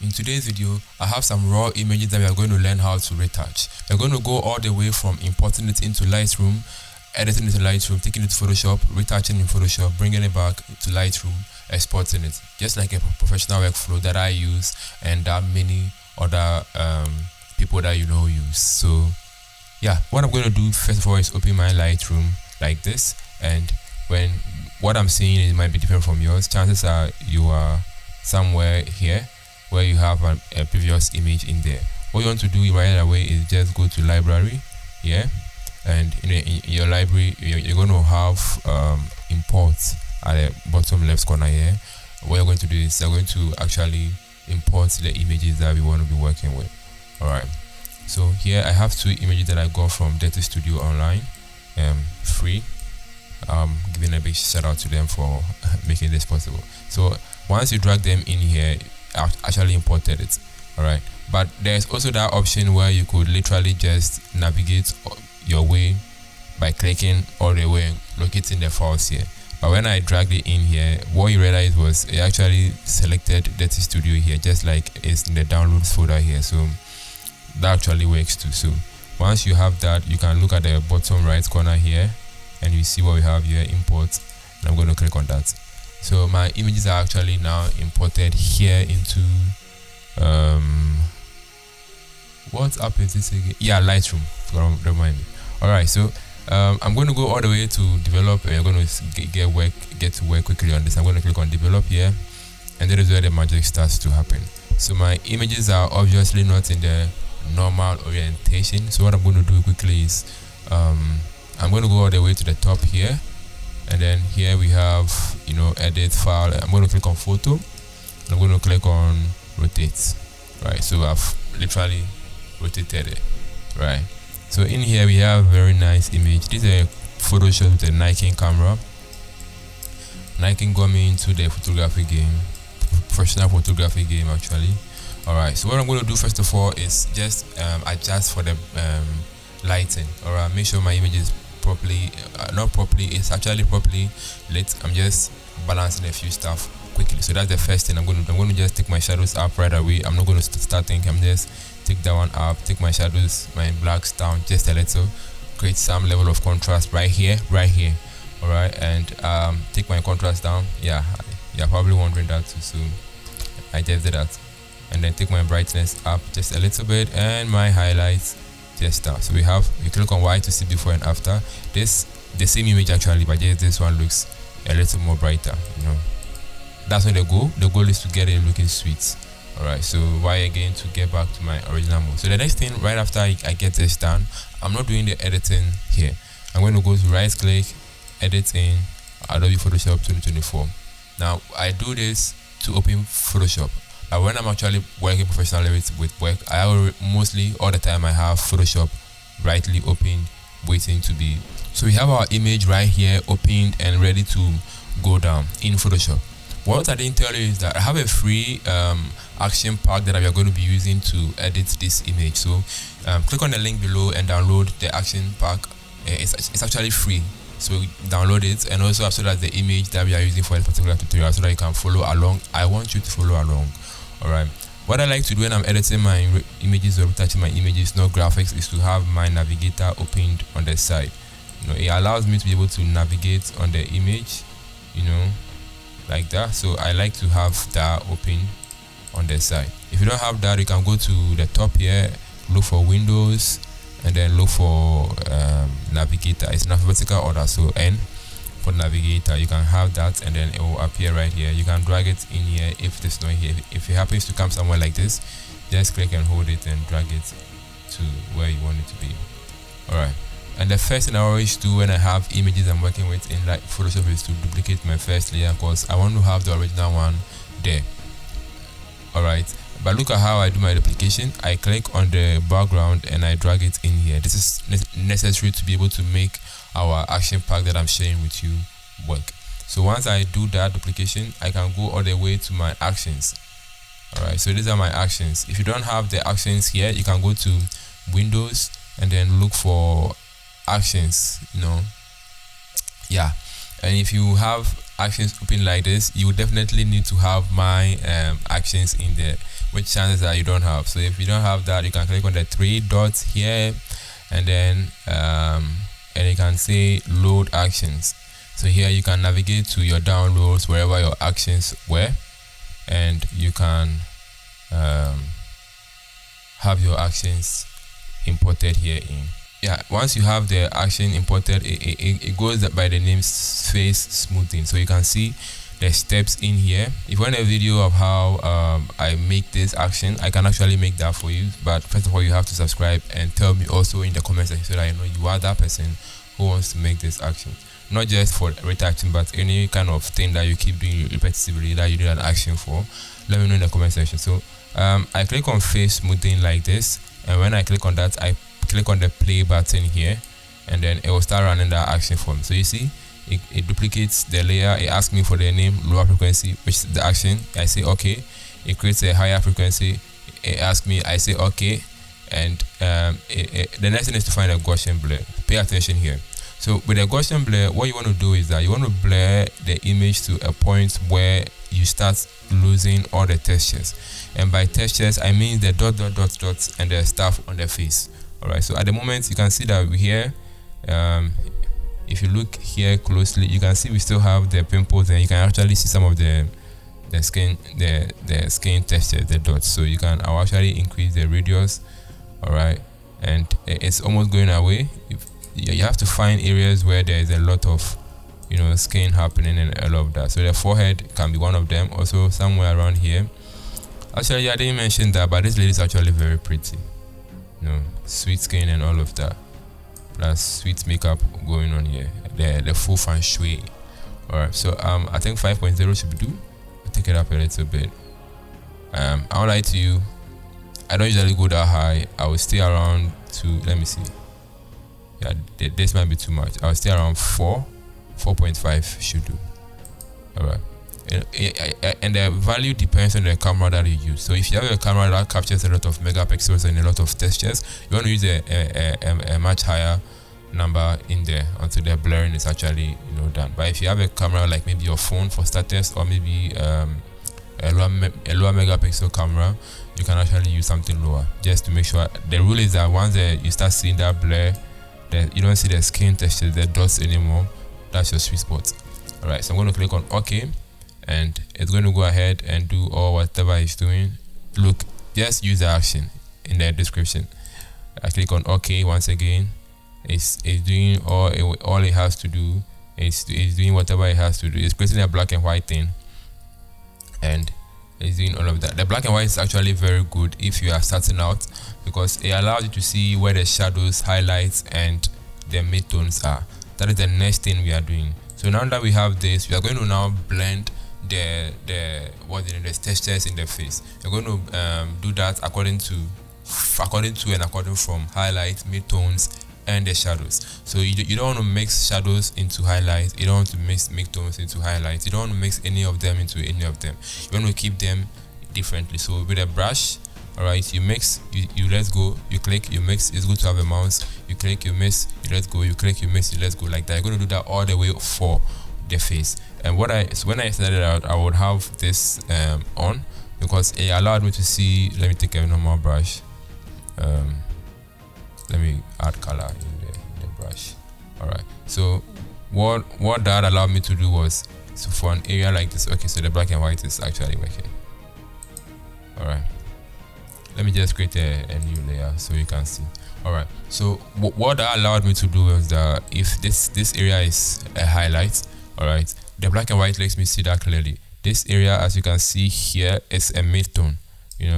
In today's video, I have some raw images that we are going to learn how to retouch. We're going to go all the way from importing it into Lightroom, editing it in Lightroom, taking it to Photoshop, retouching in Photoshop, bringing it back to Lightroom, exporting it, just like a professional workflow that I use and that many other people that you know use. So yeah, what I'm going to do first of all is open my Lightroom like this, and when what I'm seeing, it might be different from yours. Chances are you are somewhere here where you have a previous image in there. What you want to do right away is just go to library here, and in your library you're going to have imports at the bottom left corner here. What you're going to do is you're going to actually import the images that we want to be working with. Alright, so here I have two images that I got from Dirty Studio Online, free. Giving a big shout out to them for making this possible. So once you drag them in here, I actually imported it. Alright, but there's also that option where you could literally just navigate your way by clicking all the way and locating the files here. But when I dragged it in here, what you realized was it actually selected Dirty Studio here, just like it's in the downloads folder here. So that actually works too. So once you have that, you can look at the bottom right corner here and you see what we have here, import, and I'm going to click on that. So my images are actually now imported here into what app is this again? Yeah, Lightroom. Remind me. Alright, so I'm going to go all the way to develop, and you're going to get to work quickly on this. I'm going to click on develop here, and that is where the magic starts to happen. So my images are obviously not in the normal orientation. So what I'm going to do quickly is I'm going to go all the way to the top here, and then here we have, edit file. I'm going to click on photo, and I'm going to click on rotate. Right, so I've literally rotated it. Right, so in here we have a very nice image. This is a photo shot with a Nikon camera. Nikon got me into the photography game, professional photography game actually. Alright, so what I'm going to do first of all is just adjust for the lighting. Alright, make sure my image is properly, not properly, it's actually properly lit. I'm just balancing a few stuff quickly. So that's the first thing I'm going to do. I'm going to just take my shadows up right away. I'm not going to start thinking. I'm just take that one up, take my shadows, my blacks down just a little, create some level of contrast right here. Alright, and take my contrast down. Yeah, you're probably wondering that too. So I just did that, and then take my brightness up just a little bit, and my highlights just down. So you click on Y to see before and after. The same image actually, but just this one looks a little more brighter. That's not the goal. The goal is to get it looking sweet. Alright, so Y again to get back to my original mode. So the next thing, right after I get this done, I'm not doing the editing here. I'm going to go to right click, edit in Adobe Photoshop 2024. Now I do this to open Photoshop. But when I'm actually working professionally with work, mostly all the time I have Photoshop rightly open, waiting to be. So we have our image right here opened and ready to go down in Photoshop. What I didn't tell you is that I have a free action pack that we are going to be using to edit this image. So click on the link below and download the action pack. It's actually free, so download it, and also so that the image that we are using for a particular tutorial, so that you can follow along. I want you to follow along. Alright, what I like to do when I'm editing my images or retouching my images, no graphics, is to have my navigator opened on the side. It allows me to be able to navigate on the image, like that. So I like to have that open on the side. If you don't have that, you can go to the top here, look for Windows, and then look for navigator. It's in alphabetical order, so N for navigator. You can have that, and then it will appear right here. You can drag it in here if it's not here. If it happens to come somewhere like this, just click and hold it and drag it to where you want it to be. Alright, and the first thing I always do when I have images I'm working with in like Photoshop is to duplicate my first layer, because I want to have the original one there. Alright, but look at how I do my duplication. I click on the background and I drag it in here. This is necessary to be able to make our action pack that I'm sharing with you work. So once I do that duplication, I can go all the way to my actions. Alright, so these are my actions. If you don't have the actions here, you can go to Windows and then look for actions, yeah. And if you have actions open like this, you will definitely need to have my actions in there. which chances are you don't have. So if you don't have that, you can click on the 3 dots here, and then and you can say load actions. So here you can navigate to your downloads wherever your actions were, and you can have your actions imported here in. Yeah, once you have the action imported, it goes by the name face smoothing. So you can see the steps in here. If you want a video of how I make this action, I can actually make that for you. But first of all, you have to subscribe and tell me also in the comment section so that I know you are that person who wants to make this action. Not just for retouching, but any kind of thing that you keep doing repetitively that you need an action for. Let me know in the comment section. So I click on face smoothing like this, and when I click on that, I click on the play button here, and then it will start running that action for me. So you see, it duplicates the layer. It asks me for the name lower frequency, which is the action. I say okay. It creates a higher frequency. It asks me, I say okay, and the next thing is to find a Gaussian blur. Pay attention here. So with a Gaussian blur, what you want to do is that you want to blur the image to a point where you start losing all the textures. And by textures, I mean the dots and the stuff on the face. Alright, so at the moment you can see that we here, if you look here closely, you can see we still have the pimples, and you can actually see some of the skin texture, the dots. So I'll actually increase the radius. Alright, and it's almost going away. You have to find areas where there is a lot of skin happening and all of that. So the forehead can be one of them, also somewhere around here. Actually, I didn't mention that, but this lady is actually very pretty. Sweet skin and all of that, plus sweet makeup going on here, the full feng shui. Alright, so I think 5.0 should do. I'll take it up a little bit. I won't lie to you, I don't usually go that high. I will stay around to, let me see, yeah, this might be too much. I'll stay around 4.5 should do. Alright, and the value depends on the camera that you use. So if you have a camera that captures a lot of megapixels and a lot of textures, you want to use a much higher number in there until the blurring is actually done. But if you have a camera like maybe your phone for starters, or maybe a lower megapixel camera, you can actually use something lower, just to make sure. The rule is that once you start seeing that blur, that you don't see the skin texture, the dots anymore, that's your sweet spot. Alright, so I'm going to click on OK, and it's going to go ahead and do all whatever it's doing. Look, just use the action in the description. I click on OK once again. It's doing all it has to do. It's doing whatever it has to do. It's creating a black and white thing, and it's doing all of that. The black and white is actually very good if you are starting out, because it allows you to see where the shadows, highlights, and the midtones are. That is the next thing we are doing. So now that we have this, we are going to now blend the textures in the face. You're going to do that according from highlights, midtones, and the shadows. So you don't want to mix shadows into highlights. You don't want to mix midtones into highlights. You don't want to mix any of them into any of them. You want to keep them differently. So with a brush, alright, you mix, you let go, you click, you mix. It's good to have a mouse. You click, you mix, you let go, you click, you mix, you let go, like that. You're going to do that all the way for the face. And when I started out, I would have this on, because it allowed me to see. Let me take a normal brush. Let me add color in the brush. Alright, so what that allowed me to do was, so for an area like this, okay, so the black and white is actually working. Alright, let me just create a new layer so you can see. Alright, so what that allowed me to do was that if this area is a highlight, alright, the black and white lets me see that clearly. This area, as you can see here, is a midtone,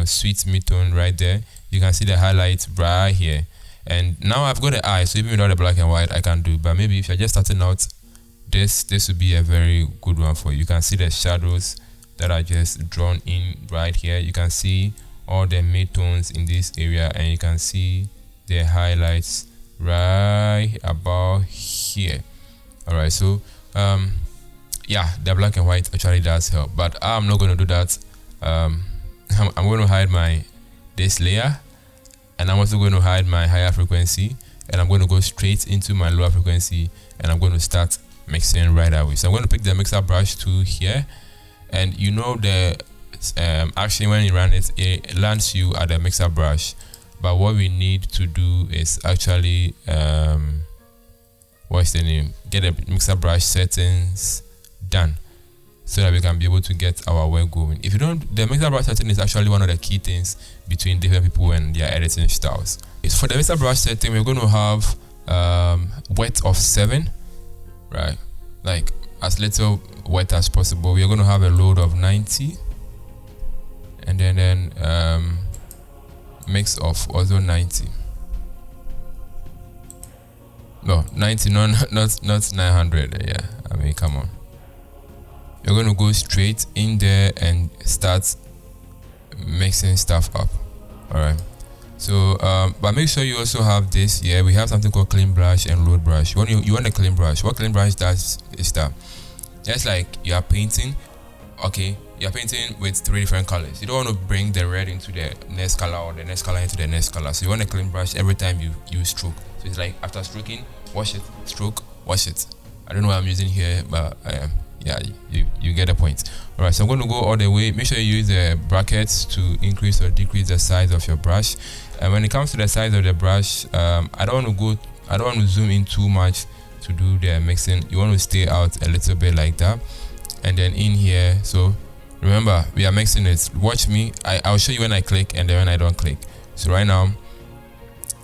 sweet midtone right there. You can see the highlights right here. And now I've got an eye, so even without the black and white I can do. But maybe if you're just starting out, this would be a very good one for you. You can see the shadows that are just drawn in right here. You can see all the midtones in this area, and you can see the highlights right about here. Alright, so yeah, the black and white actually does help, but I'm not going to do that. I'm going to hide this layer, and I'm also going to hide my higher frequency, and I'm going to go straight into my lower frequency, and I'm going to start mixing right away. So I'm going to pick the mixer brush tool here, and the actually when you run it, it lands you at the mixer brush. But what we need to do is actually what's the name? Get the mixer brush settings done, so that we can be able to get our work going. If you don't, the mixer brush setting is actually one of the key things between different people and their editing styles. For the mixer brush setting, we're going to have width of 7, right? Like as little width as possible. We are going to have a load of 90, and then mix of also 90. No, 90, not 900. Yeah, I mean, come on. You're going to go straight in there and start mixing stuff up. All right. So, but make sure you also have this. Yeah, we have something called clean brush and load brush. You want a clean brush. What clean brush does is that just like you are painting. Okay, you're painting with 3 different colors. You don't want to bring the red into the next color or the next color into the next color. So you want a clean brush every time you stroke. So it's like after stroking, wash it, stroke, wash it. I don't know what I'm using here, but yeah, you get the point. All right, so I'm going to go all the way. Make sure you use the brackets to increase or decrease the size of your brush. And when it comes to the size of the brush, I don't want to zoom in too much to do the mixing. You want to stay out a little bit like that. And then in here, so remember we are mixing it. Watch me. I'll show you when I click and then when I don't click. So right now,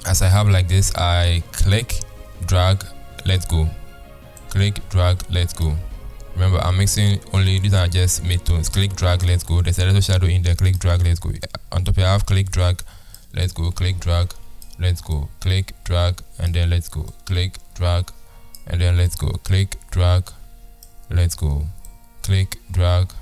as I have like this, I click, drag, let go, click, drag, let go. Remember, I'm mixing only, these are just midtones. Click, drag, let go. There's a little shadow in there. Click, drag, let go. On top I have click, drag, let go, click, drag, let go, click, drag, and then let's go, click, drag, and then let's go, click, drag, let's go, click, drag,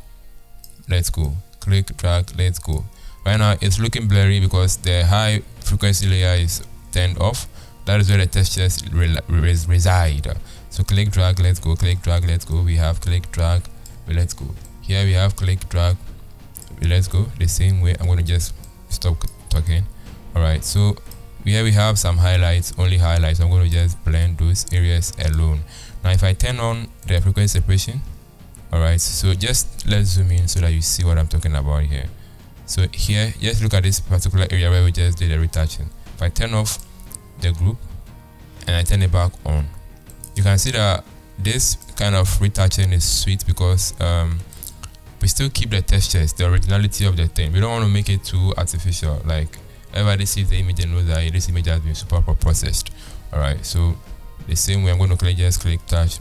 let's go, click, drag, let's go. Right now it's looking blurry because the high frequency layer is turned off. That is where the textures reside. So click, drag, let's go, click, drag, let's go. We have click, drag, let's go. Here we have click, drag, let's go. The same way. I'm going to just stop talking. All right, so here we have some highlights, only highlights. I'm going to just blend those areas alone. Now if I turn on the frequency separation, all right, so just let's zoom in so that you see what I'm talking about here. So here, just look at this particular area where we just did the retouching. If I turn off the group and I turn it back on, you can see that this kind of retouching is sweet because we still keep the textures, the originality of the thing. We don't want to make it too artificial. Like everybody sees the image and knows that this image has been super processed. All right, so the same way I'm going to just click touch.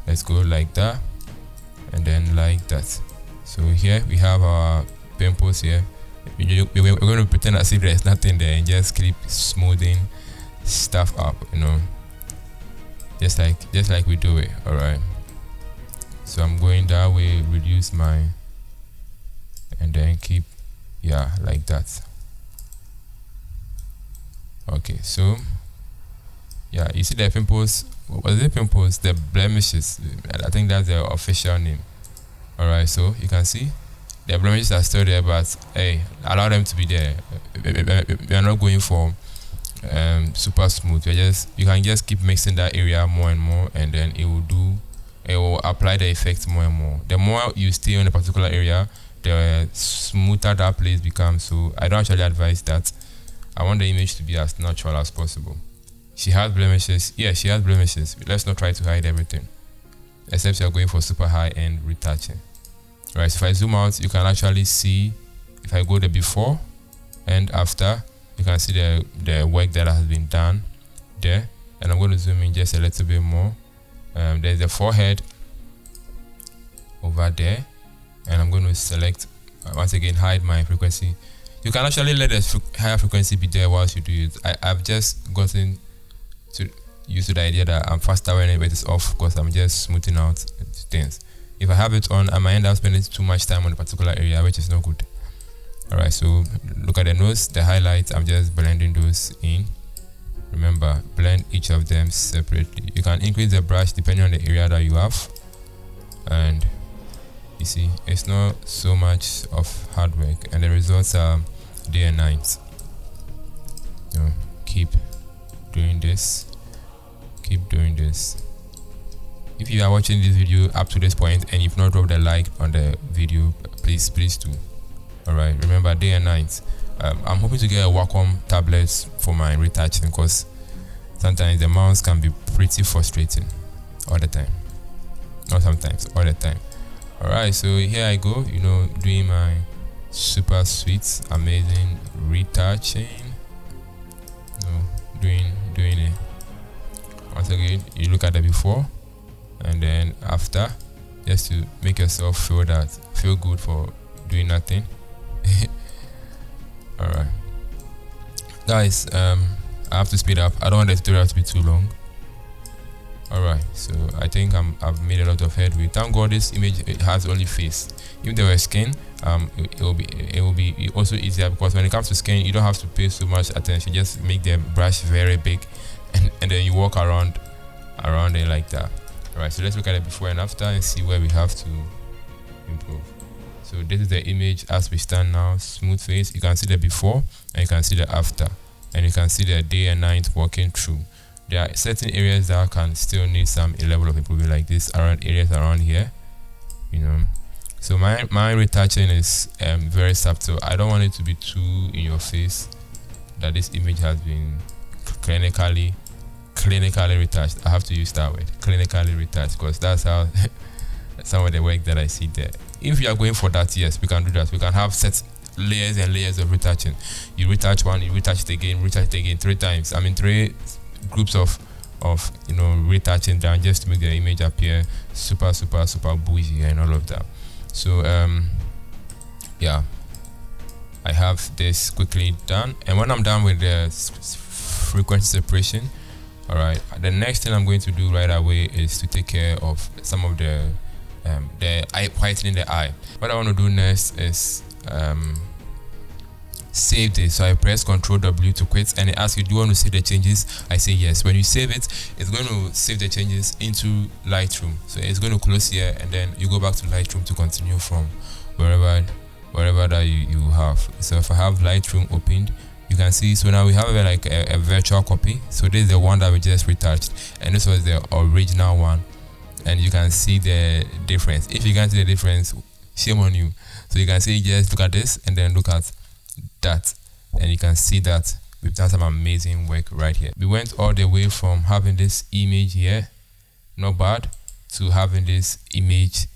Let's go like that, and then like that. So here we have our pimples here. We're going to pretend as if there's nothing there and just keep smoothing stuff up, you know, just like we do it. All right, so I'm going that way, reduce my, and then keep, yeah, like that. Okay, so yeah, you see the pimples. What was the pimples? The blemishes. I think that's the official name. All right, so you can see the blemishes are still there, but hey, allow them to be there. We are not going for super smooth. You can just keep mixing that area more and more, and then it will apply the effect more and more. The more you stay in a particular area, the smoother that place becomes. So I don't actually advise that. I want the image to be as natural as possible. She has blemishes. Yeah, she has blemishes. Let's not try to hide everything, except you're going for super high-end retouching. Right, so if I zoom out, you can actually see, if I go the before and after, you can see the work that has been done there. And I'm going to zoom in just a little bit more. There's the forehead over there, and I'm going to select, once again, hide my frequency. You can actually let the higher frequency be there whilst you do it. I've just gotten used to the idea that I'm faster when it is off because I'm just smoothing out things. If I have it on, I might end up spending too much time on a particular area, which is not good. Alright, so look at the nose, the highlights. I'm just blending those in. Remember, blend each of them separately. You can increase the brush depending on the area that you have, and you see it's not so much of hard work, and the results are day and night. Keep doing this, keep doing this. If you are watching this video up to this point and you've not dropped a like on the video, please do. All right, remember day and night. I'm hoping to get a Wacom tablet for my retouching, because sometimes the mouse can be pretty frustrating all the time. Not sometimes, all the time. All right, so here I go, you know, doing my super sweet, amazing retouching. You know, doing it. Once again, you look at the before and then after, just to make yourself feel good for doing nothing. All right, guys, I have to speed up. I don't want the tutorial to be too long. All right, so I think I've made a lot of headway. Thank God this image, it has only face. If there were skin, it will be also easier, because when it comes to skin, you don't have to pay so much attention. Just make the brush very big, and then you walk around it like that. All right, so let's look at it before and after and see where we have to improve. So this is the image as we stand now, smooth face. You can see the before and you can see the after, and you can see the day and night walking through. There are certain areas that can still need a level of improvement, like this areas around here, you know. So my retouching is very subtle. I don't want it to be too in your face that this image has been clinically retouched. I have to use that word, clinically retouched, because that's how some of the work that I see there. If you are going for that, yes, we can do that. We can have set layers and layers of retouching. You retouch one, you retouch it again, 3 times. I mean 3 groups of you know, retouching down, just to make the image appear super bougie and all of that. So yeah, I have this quickly done, and when I'm done with the frequency separation, all right, the next thing I'm going to do right away is to take care of some of the eye, whitening the eye. What I want to do next is save this. So I press Ctrl W to quit, and it asks you, do you want to save the changes? I say yes. When you save it, it's going to save the changes into Lightroom. So it's going to close here, and then you go back to Lightroom to continue from wherever that you have. So if I have Lightroom opened, you can see, so now we have like a virtual copy. So this is the one that we just retouched, and this was the original one, and you can see the difference. If you can't see the difference, shame on you. So you can see, just look at this and then look at that, and you can see that we've done some amazing work right here. We went all the way from having this image here, not bad, to having this image